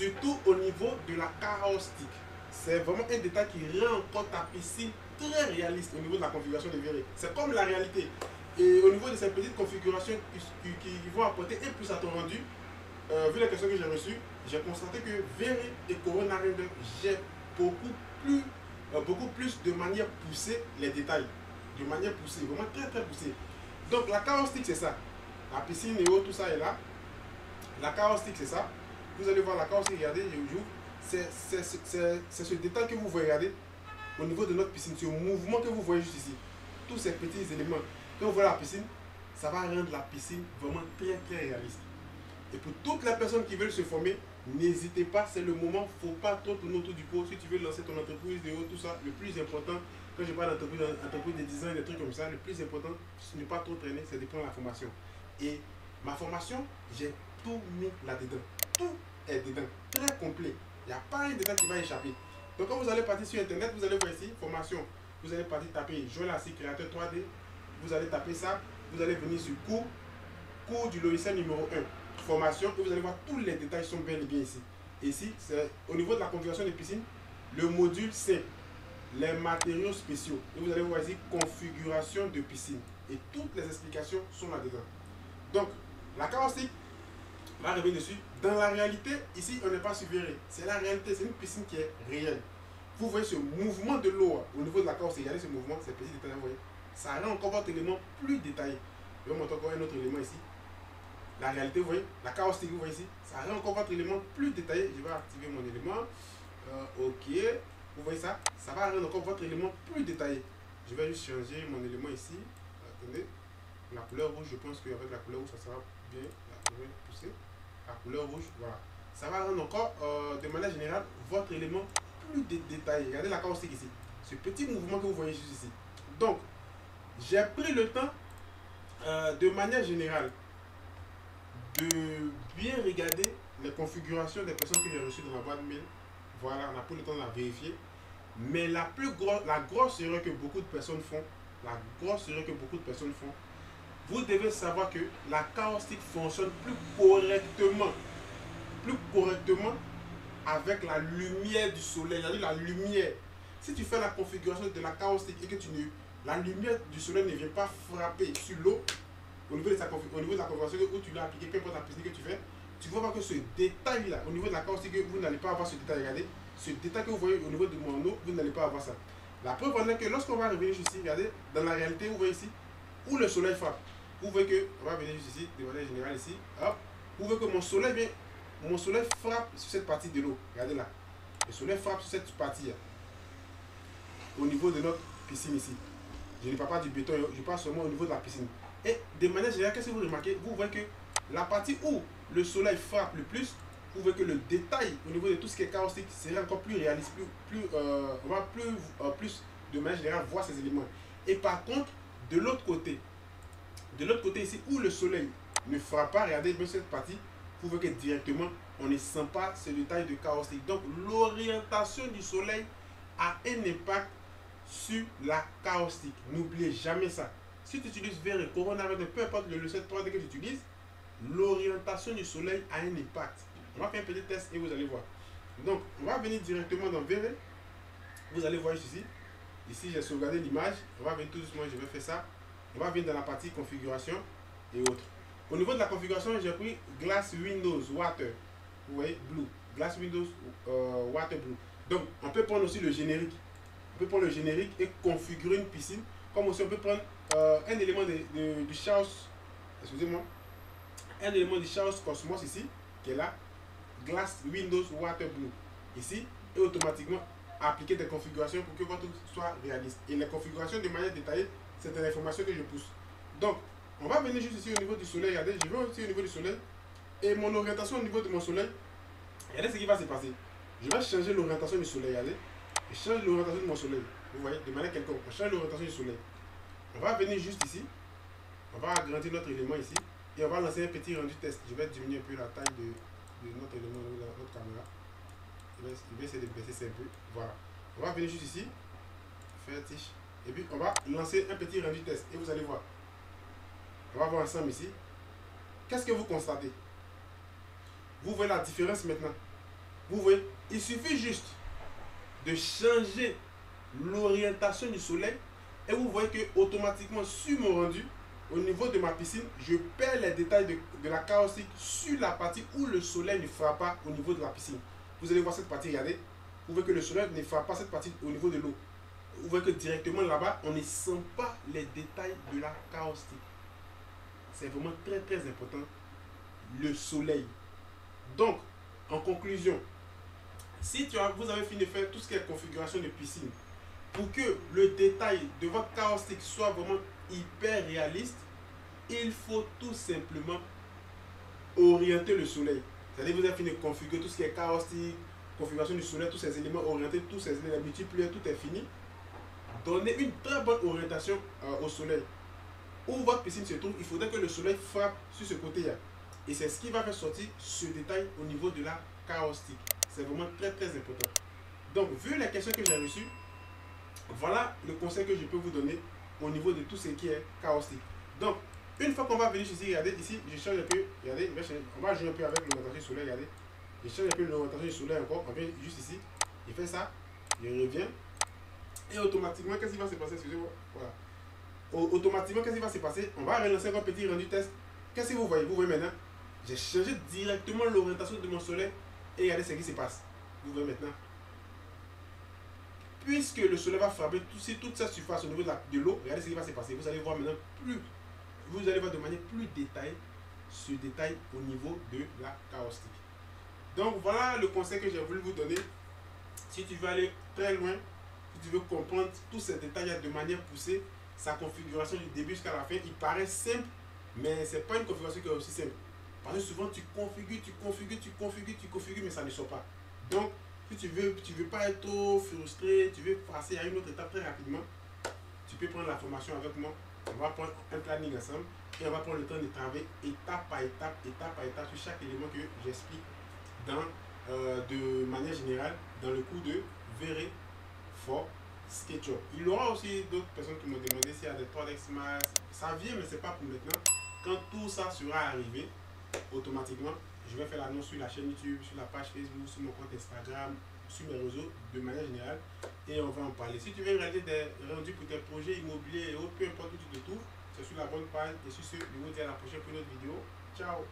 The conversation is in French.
surtout au niveau de la carrostique. C'est vraiment un détail qui rend encore ta piscine très réaliste au niveau de la configuration des verrés. C'est comme la réalité. Et au niveau de ces petites configurations qui vont apporter un plus à ton rendu, vu les questions que j'ai reçues, j'ai constaté que Verré et Corona Render gèrent beaucoup plus de manière poussée les détails. De manière poussée, vraiment très très poussée. Donc la carrostique c'est ça. La piscine et tout ça est là. La carrostique c'est ça. Vous allez voir la carrostique, regardez, je joue. C'est ce détail que vous voyez, regardez, au niveau de notre piscine, ce mouvement que vous voyez juste ici. Tous ces petits éléments que vous voyez la piscine, ça va rendre la piscine vraiment très très réaliste. Et pour toutes les personnes qui veulent se former, n'hésitez pas, c'est le moment, il ne faut pas trop tourner autour du pot. Si tu veux lancer ton entreprise, tout ça, le plus important, quand je parle d'entreprise de design, des trucs comme ça, le plus important, ce n'est pas trop traîner, c'est de prendre la formation. Et ma formation, j'ai tout mis là-dedans. Tout est dedans, très complet. Il n'y a pas un détail qui va échapper. Donc quand vous allez partir sur internet, vous allez voir ici, formation. Vous allez partir taper Joël Assis, créateur 3D. Vous allez taper ça, vous allez venir sur cours du logiciel numéro 1. Formation, et vous allez voir tous les détails sont bel et bien ici. Ici, c'est au niveau de la configuration des piscines, le module C, les matériaux spéciaux. Et vous allez voir ici, configuration de piscine. Et toutes les explications sont là-dedans. Donc, la carrosserie, on va revenir dessus. Dans la réalité, ici, on n'est pas sur Verré. C'est la réalité, c'est une piscine qui est réelle. Vous voyez ce mouvement de l'eau au niveau de la carrosserie. Regardez ce mouvement, ces petits détails, vous voyez. Ça rend encore votre élément plus détaillé. Je vais vous montrer encore un autre élément ici. La réalité, vous voyez, la carrosserie, vous voyez ici, ça rend encore votre élément plus détaillé. Je vais activer mon élément. Ok, vous voyez ça, ça va rendre encore votre élément plus détaillé. Je vais juste changer mon élément ici. Attendez, la couleur rouge, je pense qu'avec la couleur rouge, ça sera bien. La couleur poussée. La couleur rouge, voilà. Ça va rendre encore, de manière générale, votre élément plus détaillé. Regardez la carrosserie ici. Ce petit mouvement que vous voyez juste ici. Donc, j'ai pris le temps, de manière générale, de bien regarder les configurations des personnes que j'ai reçues dans ma boîte mail. Voilà, on a pris le temps de la vérifier. Mais la grosse erreur que beaucoup de personnes font, vous devez savoir que la carrosserie fonctionne plus correctement avec la lumière du soleil, c'est-à-dire la lumière. Si tu fais la configuration de la carrosserie et que la lumière du soleil ne vient pas frapper sur l'eau, au niveau de la configuration où tu l'as appliqué, peu importe la piscine que tu fais, tu vas voir que ce détail-là, au niveau de la carrosserie, vous n'allez pas avoir ce détail. Regardez, ce détail que vous voyez au niveau de mon eau, vous n'allez pas avoir ça. La preuve en est que lorsqu'on va revenir ici, regardez, dans la réalité, vous voyez ici, où le soleil frappe. Vous voyez que, on va venir juste ici, de manière générale ici, hop, vous voyez que mon soleil frappe sur cette partie de l'eau. Regardez là. Le soleil frappe sur cette partie-là. Au niveau de notre piscine ici. Je ne parle pas du béton, je parle seulement au niveau de la piscine. Et de manière générale, qu'est-ce que vous remarquez? Vous voyez que la partie où le soleil frappe le plus, vous voyez que le détail au niveau de tout ce qui est carrosserie serait encore plus réaliste, on va plus de manière générale voir ces éléments. Et par contre, de l'autre côté ici où le soleil ne frappe pas, regardez bien cette partie, vous voyez que directement on ne sent pas ce détail de carrosserie. Donc l'orientation du soleil a un impact sur la carrosserie. N'oubliez jamais ça. Si tu utilises Verré, Corona Render, peu importe le logiciel 3D que tu utilises, l'orientation du soleil a un impact. On va faire un petit test et vous allez voir. Donc, on va venir directement dans Verré. Vous allez voir ici. Ici, j'ai sauvegardé l'image. On va venir tout doucement, je vais faire ça. On va venir dans la partie configuration et autres. Au niveau de la configuration, j'ai pris Glass Windows Water. Vous voyez, Blue. Glass Windows Water Blue. Donc, on peut prendre aussi le générique. On peut prendre le générique et configurer une piscine. Comme aussi, on peut prendre un élément du Chaos. Excusez-moi. Un élément du Chaos Cosmos ici, qui est là. Glass Windows Water Blue. Ici. Et automatiquement appliquer des configurations pour que votre truc soit réaliste. Et les configurations de manière détaillée, c'est une information que je pousse. Donc, on va venir juste ici au niveau du soleil. Regardez, je vais aussi au niveau du soleil. Et mon orientation au niveau de mon soleil, regardez ce qui va se passer. Je vais changer l'orientation du soleil. Regardez. Je change l'orientation de mon soleil. Vous voyez, de manière quelconque. On change l'orientation du soleil. On va venir juste ici. On va agrandir notre élément ici. Et on va lancer un petit rendu test. Je vais diminuer un peu la taille de notre élément, de notre caméra. Je vais essayer de baisser ça un peu. Voilà. On va venir juste ici. Faire tiche. Et puis on va lancer un petit rendu test. Et vous allez voir. On va voir ensemble ici. Qu'est-ce que vous constatez? Vous voyez la différence maintenant. Vous voyez, il suffit juste de changer l'orientation du soleil et vous voyez que automatiquement sur mon rendu, au niveau de ma piscine, je perds les détails de la carrosserie sur la partie où le soleil ne frappe pas au niveau de la piscine. Vous allez voir cette partie, regardez. Vous voyez que le soleil ne frappe pas cette partie au niveau de l'eau. Vous voyez que directement là-bas, on ne sent pas les détails de la carrosserie. C'est vraiment très très important, le soleil. Donc, en conclusion, si vous avez fini de faire tout ce qui est configuration de piscine, pour que le détail de votre carrosserie soit vraiment hyper réaliste, il faut tout simplement orienter le soleil. C'est-à-dire que vous avez fini de configurer tout ce qui est carrosserie, configuration du soleil, tous ces éléments orientés, tous ces éléments multipliés, tout est fini. Donnez une très bonne orientation au soleil. Où votre piscine se trouve, il faudrait que le soleil frappe sur ce côté-là. Et c'est ce qui va faire sortir ce détail au niveau de la carrosserie. C'est vraiment très très important. Donc, vu les questions que j'ai reçues, voilà le conseil que je peux vous donner au niveau de tout ce qui est carrosserie. Donc, une fois qu'on va venir ici, regardez, ici, je change un peu, regardez, on va jouer un peu avec l'orientation du soleil, regardez. Je change un peu l'orientation du soleil encore, on vient juste ici, je fais ça, je reviens, et automatiquement, qu'est-ce qui va se passer? Excusez-moi, voilà. Automatiquement, qu'est-ce qui va se passer? On va relancer un petit rendu test. Qu'est-ce que vous voyez? Vous voyez maintenant, j'ai changé directement l'orientation de mon soleil, et regardez ce qui se passe. Vous voyez maintenant. Puisque le soleil va frapper toute cette surface au niveau de l'eau, regardez ce qui va se passer. Vous allez voir maintenant vous allez voir de manière plus détaillée ce détail au niveau de la carrosserie. Donc voilà le conseil que j'ai voulu vous donner. Si tu veux aller très loin, si tu veux comprendre tous ces détails de manière poussée, sa configuration du début jusqu'à la fin, il paraît simple, mais ce n'est pas une configuration qui est aussi simple. Parce que souvent tu configures, mais ça ne sort pas. Donc, si tu veux pas être trop frustré, tu veux passer à une autre étape très rapidement, tu peux prendre la formation avec moi. On va prendre un planning ensemble et on va prendre le temps de travailler étape par étape sur chaque élément que j'explique de manière générale dans le cours de Very for SketchUp. Il y aura aussi d'autres personnes qui m'ont demandé s'il y a des 3D Max. Ça vient, mais ce n'est pas pour maintenant. Quand tout ça sera arrivé, automatiquement, je vais faire l'annonce sur la chaîne YouTube, sur la page Facebook, sur mon compte Instagram, sur mes réseaux de manière générale et on va en parler. Si tu veux réaliser des rendus pour tes projets immobiliers et autres, peu importe où tu te trouves, c'est sur la bonne page et sur ce, je vous dis à la prochaine pour une autre vidéo. Ciao!